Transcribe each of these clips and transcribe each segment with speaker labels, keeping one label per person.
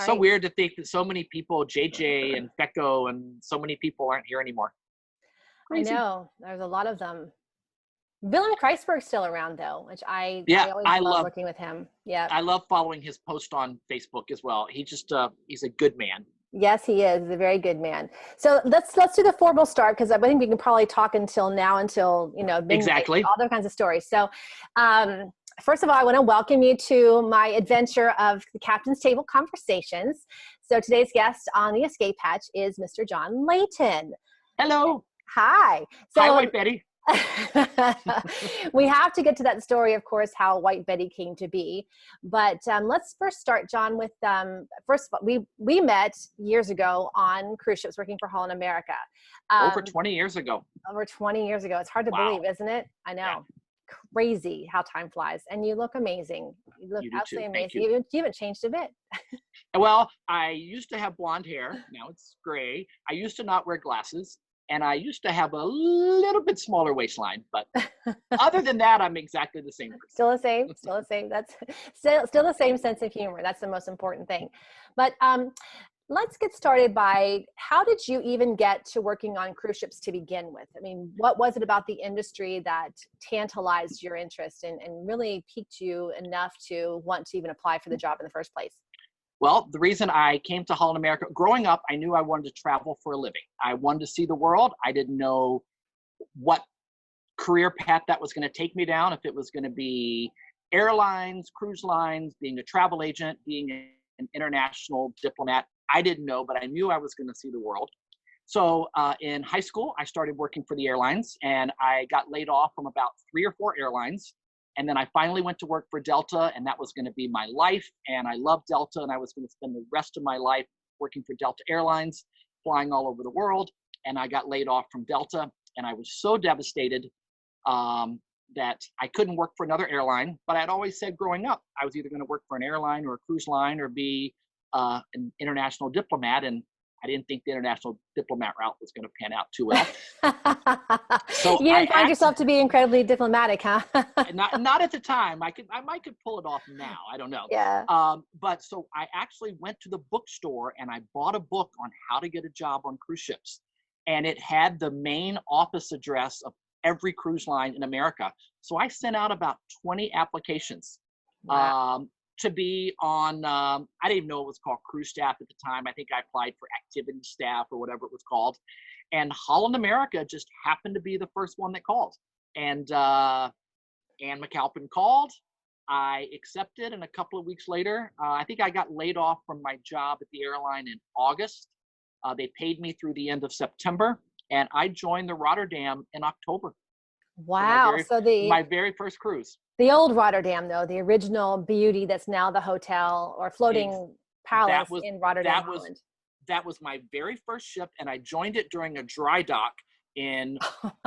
Speaker 1: So weird to think that so many people, JJ and Fecco and so many people aren't here anymore. Crazy.
Speaker 2: I know. There's a lot of them. Willem Kreisberg's still around though, which I always love working with him. Yeah.
Speaker 1: I love following his post on Facebook as well. He just he's a good man.
Speaker 2: Yes, he is. He's a very good man. So let's do the formal start, because I think we can probably talk until midnight,
Speaker 1: Exactly.
Speaker 2: all those kinds of stories. So first of all, I want to welcome you to my adventure of the Captain's Table Conversations. So today's guest on the Escape Hatch is Mr. John Layton.
Speaker 1: Hello.
Speaker 2: Hi. So,
Speaker 1: hi, White Betty.
Speaker 2: We have to get to that story, of course, how White Betty came to be. But let's first start, John, with first of all, we met years ago on cruise ships working for Holland America.
Speaker 1: Over 20 years ago.
Speaker 2: Over 20 years ago. It's hard to believe, isn't it? I know. Yeah. Crazy how time flies. And you look amazing. You look absolutely amazing. You haven't changed a bit.
Speaker 1: Well, I used to have blonde hair. Now it's gray. I used to not wear glasses. And I used to have a little bit smaller waistline, but other than that, I'm exactly the same person.
Speaker 2: Still the same. That's still the same sense of humor. That's the most important thing. But let's get started by, how did you even get to working on cruise ships to begin with? I mean, what was it about the industry that tantalized your interest and really piqued you enough to want to even apply for the job in the first place?
Speaker 1: Well, the reason I came to Holland America, growing up, I knew I wanted to travel for a living. I wanted to see the world. I didn't know what career path that was going to take me down, if it was going to be airlines, cruise lines, being a travel agent, being an international diplomat. I didn't know, but I knew I was going to see the world. So in high school, I started working for the airlines, and I got laid off from about 3 or 4 airlines. And then I finally went to work for Delta, and that was going to be my life. And I loved Delta, and I was going to spend the rest of my life working for Delta Airlines, flying all over the world. And I got laid off from Delta, and I was so devastated that I couldn't work for another airline. But I'd always said growing up, I was either going to work for an airline or a cruise line or be an international diplomat. And I didn't think the international diplomat route was going to pan out too well.
Speaker 2: So you didn't find yourself to be incredibly diplomatic, huh?
Speaker 1: not at the time. I might could pull it off now. I don't know.
Speaker 2: Yeah.
Speaker 1: But so I actually went to the bookstore and I bought a book on how to get a job on cruise ships, and it had the main office address of every cruise line in America. So I sent out about 20 applications. Wow. To be on, I didn't even know it was called cruise staff at the time. I think I applied for activity staff or whatever it was called. And Holland America just happened to be the first one that called. And Ann McAlpin called. I accepted, and a couple of weeks later, I think I got laid off from my job at the airline in August. They paid me through the end of September, and I joined the Rotterdam in October.
Speaker 2: Wow.
Speaker 1: My very first cruise.
Speaker 2: The old Rotterdam, though, the original beauty that's now the hotel or floating palace in Rotterdam, Holland.
Speaker 1: That was my very first ship, and I joined it during a dry dock in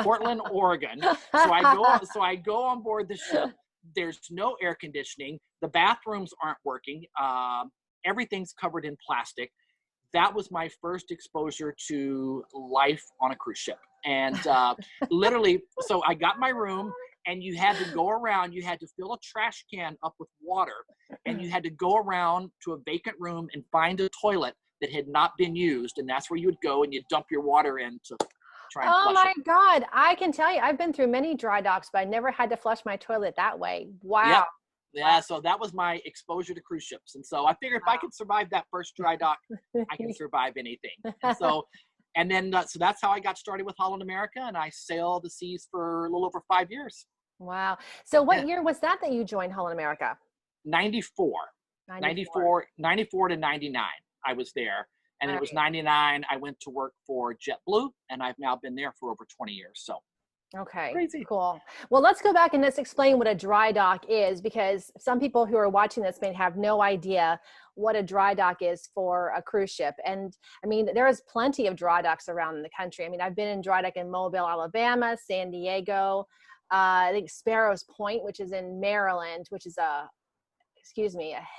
Speaker 1: Portland, Oregon. So I go on board the ship. There's no air conditioning. The bathrooms aren't working. Everything's covered in plastic. That was my first exposure to life on a cruise ship. And literally, so I got my room, and you had to go around, you had to fill a trash can up with water, and you had to go around to a vacant room and find a toilet that had not been used. And that's where you would go and you'd dump your water in to try and flush it.
Speaker 2: Oh my God. I can tell you, I've been through many dry docks, but I never had to flush my toilet that way. Wow.
Speaker 1: Yeah. So that was my exposure to cruise ships. And so I figured if I could survive that first dry dock, I can survive anything. And then, so that's how I got started with Holland America, and I sailed the seas for a little over 5 years.
Speaker 2: Wow. So what year was that you joined Holland America?
Speaker 1: 94 to 99. I was there. And it was 99. I went to work for JetBlue, and I've now been there for over 20 years. So.
Speaker 2: Okay,
Speaker 1: crazy.
Speaker 2: Cool. Well, let's go back and let's explain what a dry dock is, because some people who are watching this may have no idea what a dry dock is for a cruise ship. And I mean, there is plenty of dry docks around the country. I mean, I've been in dry dock in Mobile, Alabama, San Diego, I think Sparrows Point, which is in Maryland, which is a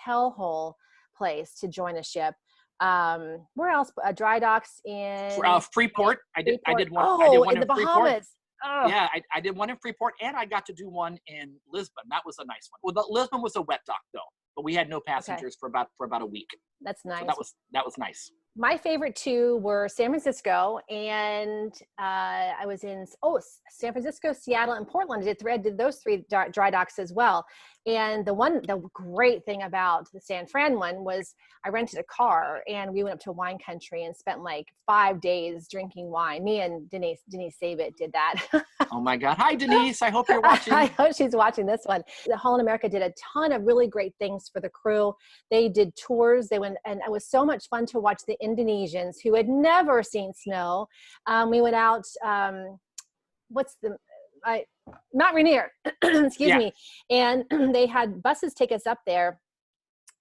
Speaker 2: hellhole place to join a ship. Where else? Dry docks in
Speaker 1: Freeport. I did one.
Speaker 2: Oh,
Speaker 1: I did one
Speaker 2: in the Bahamas.
Speaker 1: Freeport. Oh. Yeah, I did one in Freeport, and I got to do one in Lisbon. That was a nice one. Well, Lisbon was a wet dock, though. but we had no passengers for about a week.
Speaker 2: That's nice.
Speaker 1: So that was nice.
Speaker 2: My favorite two were San Francisco, and I was in San Francisco, Seattle, and Portland. I did those three dry docks as well. And the great thing about the San Fran one was I rented a car and we went up to wine country and spent like 5 days drinking wine. Me and Denise Sabat did that.
Speaker 1: Oh my God. Hi, Denise. I hope you're watching.
Speaker 2: I hope she's watching this one. The Holland America did a ton of really great things for the crew. They did tours. They went, and it was so much fun to watch the Indonesians who had never seen snow. We went out, Mount Rainier, excuse me. And they had buses take us up there.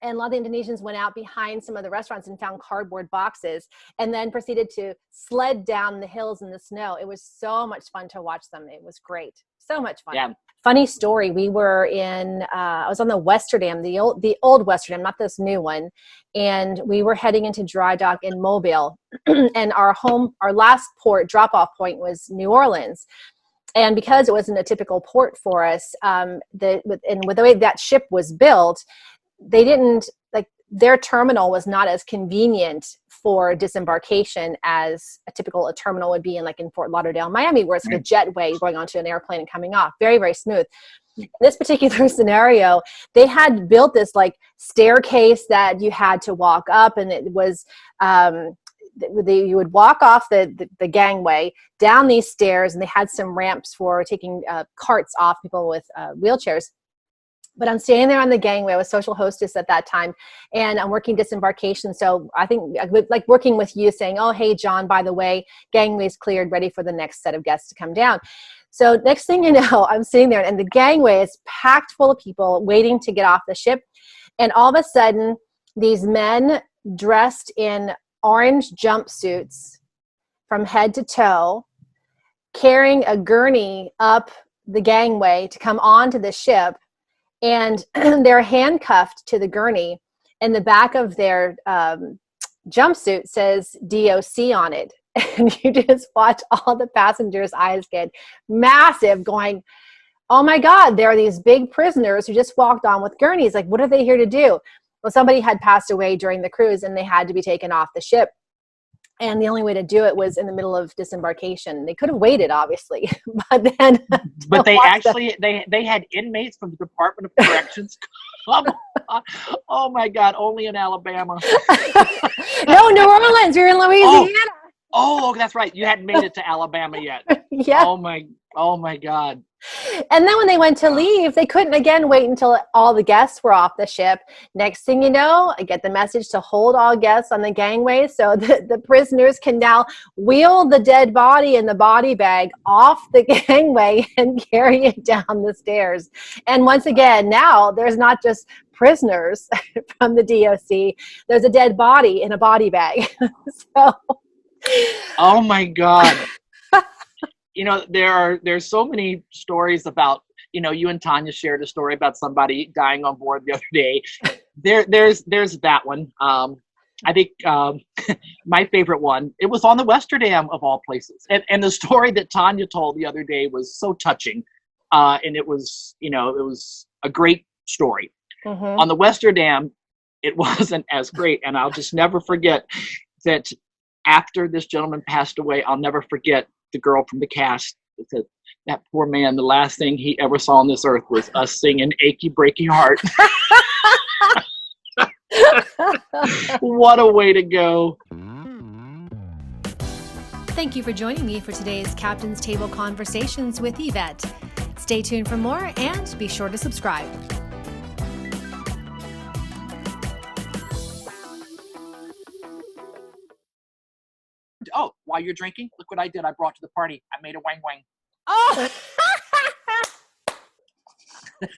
Speaker 2: And a lot of the Indonesians went out behind some of the restaurants and found cardboard boxes and then proceeded to sled down the hills in the snow. It was so much fun to watch them. It was great. So much fun. Yeah. Funny story. We were I was on the Westerdam, the old Westerdam, not this new one. And we were heading into dry dock in Mobile. And our last drop-off point was New Orleans. And because it wasn't a typical port for us, with the way that ship was built, they didn't, their terminal was not as convenient for disembarkation as a typical terminal would be in Fort Lauderdale, Miami, where it's like a jetway going onto an airplane and coming off. Very, very smooth. In this particular scenario, they had built this staircase that you had to walk up, and it was, you would walk off the gangway down these stairs, and they had some ramps for taking carts off, people with wheelchairs. But I'm standing there on the gangway. I was social hostess at that time, and I'm working disembarkation. So I think working with you, saying, "Oh, hey, John, by the way, gangway's cleared, ready for the next set of guests to come down." So next thing you know, I'm sitting there, and the gangway is packed full of people waiting to get off the ship. And all of a sudden, these men dressed in orange jumpsuits from head to toe, carrying a gurney up the gangway to come onto the ship. And they're handcuffed to the gurney, and the back of their jumpsuit says DOC on it. And you just watch all the passengers' eyes get massive, going, "Oh my God, there are these big prisoners who just walked on with gurneys. What are they here to do?" Well, somebody had passed away during the cruise, and they had to be taken off the ship. And the only way to do it was in the middle of disembarkation. They could have waited, obviously, but then.
Speaker 1: But they actually they had inmates from the Department of Corrections. Oh my God! Only in Alabama.
Speaker 2: No, New Orleans. You're in Louisiana.
Speaker 1: Oh, that's right. You hadn't made it to Alabama yet.
Speaker 2: Yeah.
Speaker 1: Oh my God.
Speaker 2: And then when they went to leave, they couldn't again wait until all the guests were off the ship. Next thing you know, I get the message to hold all guests on the gangway so that the prisoners can now wheel the dead body in the body bag off the gangway and carry it down the stairs. And once again, now there's not just prisoners from the DOC, there's a dead body in a body bag. So.
Speaker 1: Oh my God. There's so many stories about, you and Tanya shared a story about somebody dying on board the other day. There's that one. I think my favorite one, it was on the Westerdam of all places. And the story that Tanya told the other day was so touching. And it was a great story. Mm-hmm. On the Westerdam, it wasn't as great. And I'll just never forget that after this gentleman passed away, I'll never forget the girl from the cast said, "That poor man, the last thing he ever saw on this earth was us singing Achy Breaky Heart." What a way to go.
Speaker 3: Thank you for joining me for today's Captain's Table Conversations with Yvette. Stay tuned for more and be sure to subscribe.
Speaker 1: Oh, while you're drinking, look what I did. I brought to the party. I made a wang wang.
Speaker 2: Oh!